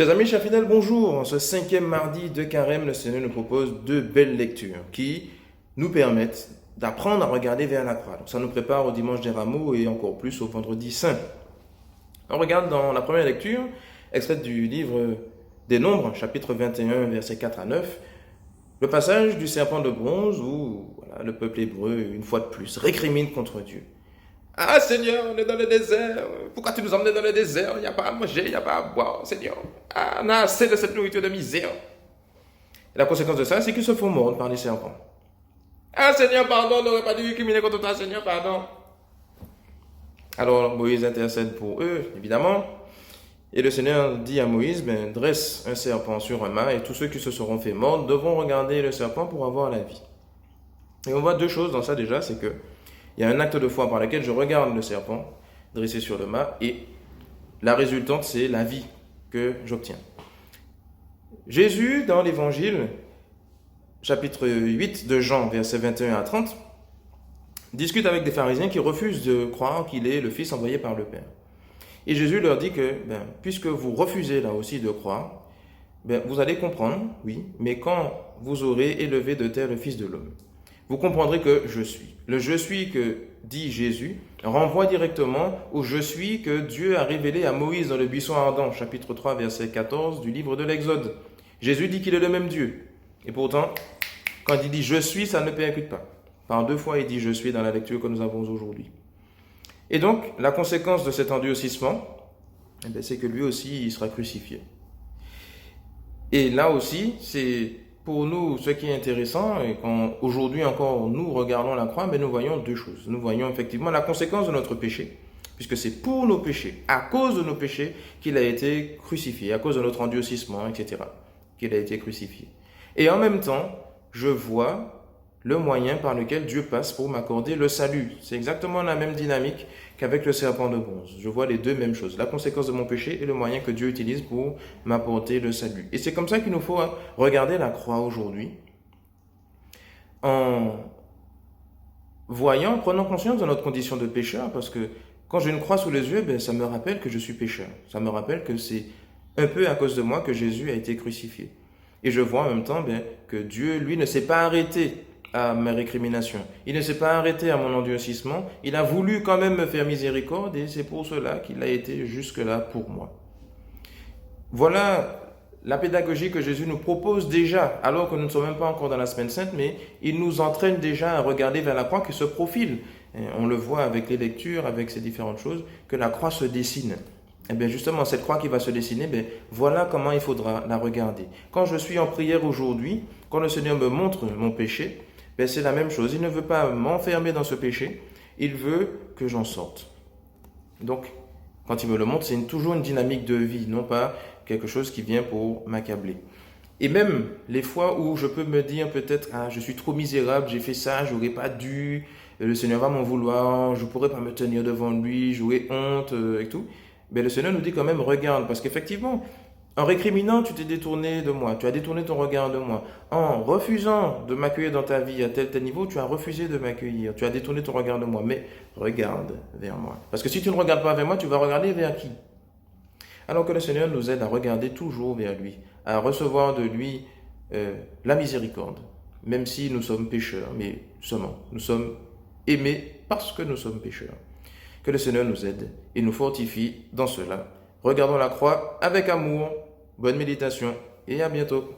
Chers amis, chers fidèles, bonjour. En ce 5e mardi de Carême, le Seigneur nous propose deux belles lectures qui nous permettent d'apprendre à regarder vers la croix. Donc ça nous prépare au dimanche des Rameaux et encore plus au vendredi saint. On regarde dans la première lecture, extraite du livre des Nombres, chapitre 21, versets 4 à 9, le passage du serpent de bronze où le peuple hébreu, une fois de plus, récrimine contre Dieu. Ah Seigneur, on est dans le désert. Pourquoi tu nous emmènes dans le désert? Il n'y a pas à manger, il n'y a pas à boire, Seigneur. Ah, on a assez de cette nourriture de misère. Et la conséquence de ça, c'est qu'ils se font mordre par les serpents. Ah Seigneur, pardon, on n'aurait pas dû criminer contre toi, Seigneur, pardon. Alors Moïse intercède pour eux, évidemment. Et le Seigneur dit à Moïse, dresse un serpent sur un mât et tous ceux qui se seront fait mordre devront regarder le serpent pour avoir la vie. Et on voit deux choses dans ça déjà, c'est que il y a un acte de foi par lequel je regarde le serpent dressé sur le mât et la résultante, c'est la vie que j'obtiens. Jésus, dans l'évangile, chapitre 8 de Jean, versets 21 à 30, discute avec des pharisiens qui refusent de croire qu'il est le Fils envoyé par le Père. Et Jésus leur dit que, puisque vous refusez là aussi de croire, vous allez comprendre, oui, mais quand vous aurez élevé de terre le Fils de l'homme, vous comprendrez que je suis. Le je suis que dit Jésus renvoie directement au je suis que Dieu a révélé à Moïse dans le buisson ardent, chapitre 3, verset 14 du livre de l'Exode. Jésus dit qu'il est le même Dieu. Et pourtant, quand il dit je suis, ça ne percute pas. Par deux fois, il dit je suis dans la lecture que nous avons aujourd'hui. Et donc, la conséquence de cet endurcissement, c'est que lui aussi, il sera crucifié. Et là aussi, c'est pour nous, ce qui est intéressant, et quand aujourd'hui encore nous regardons la croix, nous voyons deux choses. Nous voyons effectivement la conséquence de notre péché, puisque c'est pour nos péchés, à cause de nos péchés, qu'il a été crucifié, à cause de notre endurcissement, etc., qu'il a été crucifié. Et en même temps, je vois le moyen par lequel Dieu passe pour m'accorder le salut. C'est exactement la même dynamique qu'avec le serpent de bronze. Je vois les deux mêmes choses, la conséquence de mon péché et le moyen que Dieu utilise pour m'apporter le salut. Et c'est comme ça qu'il nous faut regarder la croix aujourd'hui, en voyant, prenant conscience de notre condition de pécheur, parce que quand j'ai une croix sous les yeux, ça me rappelle que je suis pécheur. Ça me rappelle que c'est un peu à cause de moi que Jésus a été crucifié. Et je vois en même temps que Dieu, lui, ne s'est pas arrêté à mes récriminations. Il ne s'est pas arrêté à mon endurcissement. Il a voulu quand même me faire miséricorde et c'est pour cela qu'il a été jusque-là pour moi. Voilà la pédagogie que Jésus nous propose déjà, alors que nous ne sommes même pas encore dans la semaine sainte, mais il nous entraîne déjà à regarder vers la croix qui se profile. Et on le voit avec les lectures, avec ces différentes choses, que la croix se dessine. Et bien justement, cette croix qui va se dessiner, voilà comment il faudra la regarder. Quand je suis en prière aujourd'hui, quand le Seigneur me montre mon péché, c'est la même chose. Il ne veut pas m'enfermer dans ce péché, il veut que j'en sorte. Donc, quand il me le montre, c'est toujours une dynamique de vie, non pas quelque chose qui vient pour m'accabler. Et même les fois où je peux me dire peut-être, je suis trop misérable, j'ai fait ça, j'aurais pas dû, le Seigneur va m'en vouloir, je pourrais pas me tenir devant lui, j'aurais honte et tout. Le Seigneur nous dit quand même, regarde, parce qu'effectivement, en récriminant, tu t'es détourné de moi, tu as détourné ton regard de moi. En refusant de m'accueillir dans ta vie à tel niveau, tu as refusé de m'accueillir, tu as détourné ton regard de moi. Mais regarde vers moi. Parce que si tu ne regardes pas vers moi, tu vas regarder vers qui? Alors que le Seigneur nous aide à regarder toujours vers lui, à recevoir de lui la miséricorde. Même si nous sommes pécheurs, mais seulement, nous sommes aimés parce que nous sommes pécheurs. Que le Seigneur nous aide et nous fortifie dans cela. Regardons la croix avec amour. Bonne méditation et à bientôt.